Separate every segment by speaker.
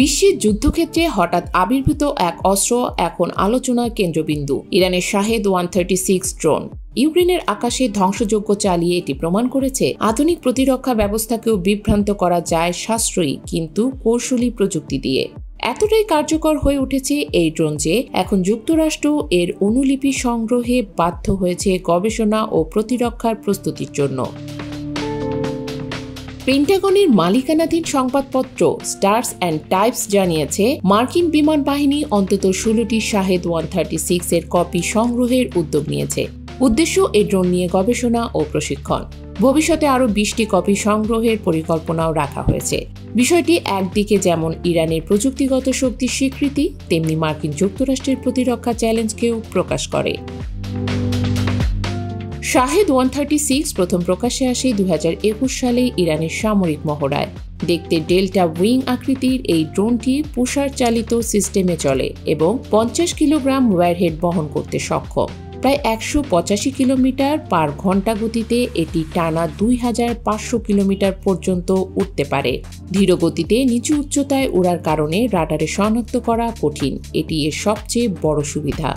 Speaker 1: বিশ্বের যুদ্ধক্ষেত্রে হঠাৎ আবির্ভূত এক অস্ত্র এখন আলোচনার কেন্দ্রবিন্দু, ইরানের শাহেদ 136 ড্রোন। ইউক্রেনের আকাশে ধ্বংসযজ্ঞ চালিয়ে এটি প্রমাণ করেছে আধুনিক প্রতিরক্ষা ব্যবস্থাকেও বিভ্রান্ত করা যায় সাশ্রয়ী কিন্তু কৌশলী প্রযুক্তি দিয়ে। এতটাই কার্যকর হয়ে উঠেছে এই ড্রোন যে এখন যুক্তরাষ্ট্র এর অনুলিপি সংগ্রহে বাধ্য হয়েছে গবেষণা ও প্রতিরক্ষার প্রস্তুতির জন্য। পেন্টাগনের মালিকানাধীন সংবাদপত্র স্টার্স অ্যান্ড টাইপস জানিয়েছে মার্কিন বিমান বাহিনী অন্তত 16টি শাহেদ 136 এর কপি সংগ্রহের উদ্যোগ নিয়েছে। উদ্দেশ্য এই ড্রোন নিয়ে গবেষণা ও প্রশিক্ষণ। ভবিষ্যতে আরও 20টি কপি সংগ্রহের পরিকল্পনাও রাখা হয়েছে। বিষয়টি একদিকে যেমন ইরানের প্রযুক্তিগত শক্তির স্বীকৃতি, তেমনি মার্কিন যুক্তরাষ্ট্রের প্রতিরক্ষা চ্যালেঞ্জকেও প্রকাশ করে। শাহেদ 136 প্রথম প্রকাশ্যে আসে 2021 সালে ইরানের সামরিক মহড়ায়। দেখতে ডেল্টা উইং আকৃতির এই ড্রোনটি পুষার চালিত সিস্টেমে চলে এবং 50 কিলোগ্রাম ওয়্যারহেড বহন করতে সক্ষম। প্রায় 185 কিলোমিটার পার ঘন্টা গতিতে এটি টানা 2500 কিলোমিটার পর্যন্ত উঠতে পারে। ধীর গতিতে নিচু উচ্চতায় ওড়ার কারণে রাডারে শনাক্ত করা কঠিন। এটি এর সবচেয়ে বড় সুবিধা।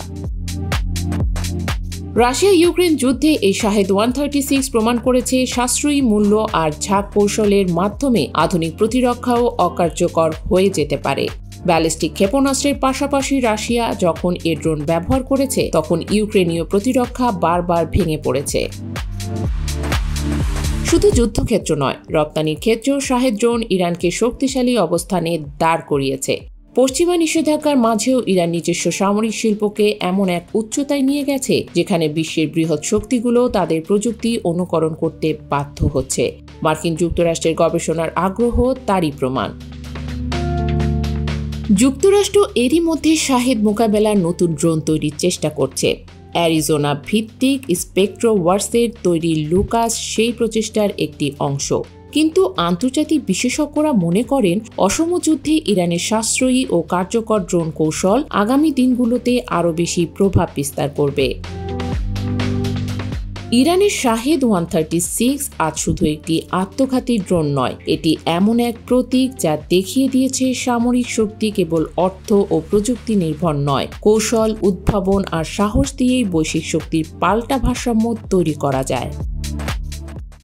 Speaker 1: রাশিয়া ইউক্রেন যুদ্ধে এই শাহেদ 136 প্রমাণ করেছে সাশ্রয়ী মূল্য আর ঝাঁক কৌশলের মাধ্যমে আধুনিক প্রতিরক্ষাও অকার্যকর হয়ে যেতে পারে। ব্যালিস্টিক ক্ষেপণাস্ত্রের পাশাপাশি রাশিয়া যখন এ ড্রোন ব্যবহার করেছে তখন ইউক্রেনীয় প্রতিরক্ষা বারবার ভেঙে পড়েছে। শুধু যুদ্ধক্ষেত্র নয়, রপ্তানির ক্ষেত্রেও শাহেদ ড্রোন ইরানকে শক্তিশালী অবস্থানে দাঁড় করিয়েছে। পশ্চিমা নিষেধাজ্ঞার মাঝেও ইরান নিজস্ব সামরিক শিল্পকে এমন এক উচ্চতায় নিয়ে গেছে যেখানে বিশ্বের বৃহৎ শক্তিগুলো তাদের প্রযুক্তি অনুকরণ করতে বাধ্য হচ্ছে। মার্কিন যুক্তরাষ্ট্রের গবেষণার আগ্রহ তারই প্রমাণ। যুক্তরাষ্ট্র এরই মধ্যে শাহেদ মোকাবেলার নতুন ড্রোন তৈরির চেষ্টা করছে। অ্যারিজোনা ভিত্তিক স্পেকট্রো ওয়ার্সের তৈরি লুকাস সেই প্রচেষ্টার একটি অংশ। কিন্তু আন্তর্জাতিক বিশেষজ্ঞরা মনে করেন অসম যুদ্ধে ইরানের সাশ্রয়ী ও কার্যকর ড্রোন কৌশল আগামী দিনগুলোতে আরও বেশি প্রভাব বিস্তার করবে। ইরানের শাহেদ 136 আজ শুধু একটি আত্মঘাতী ড্রোন নয়, এটি এমন এক প্রতীক যা দেখিয়ে দিয়েছে সামরিক শক্তি কেবল অর্থ ও প্রযুক্তি নির্ভর নয়, কৌশল, উদ্ভাবন আর সাহস দিয়েই বৈশ্বিক শক্তির পাল্টা ভারসাম্য তৈরি করা যায়।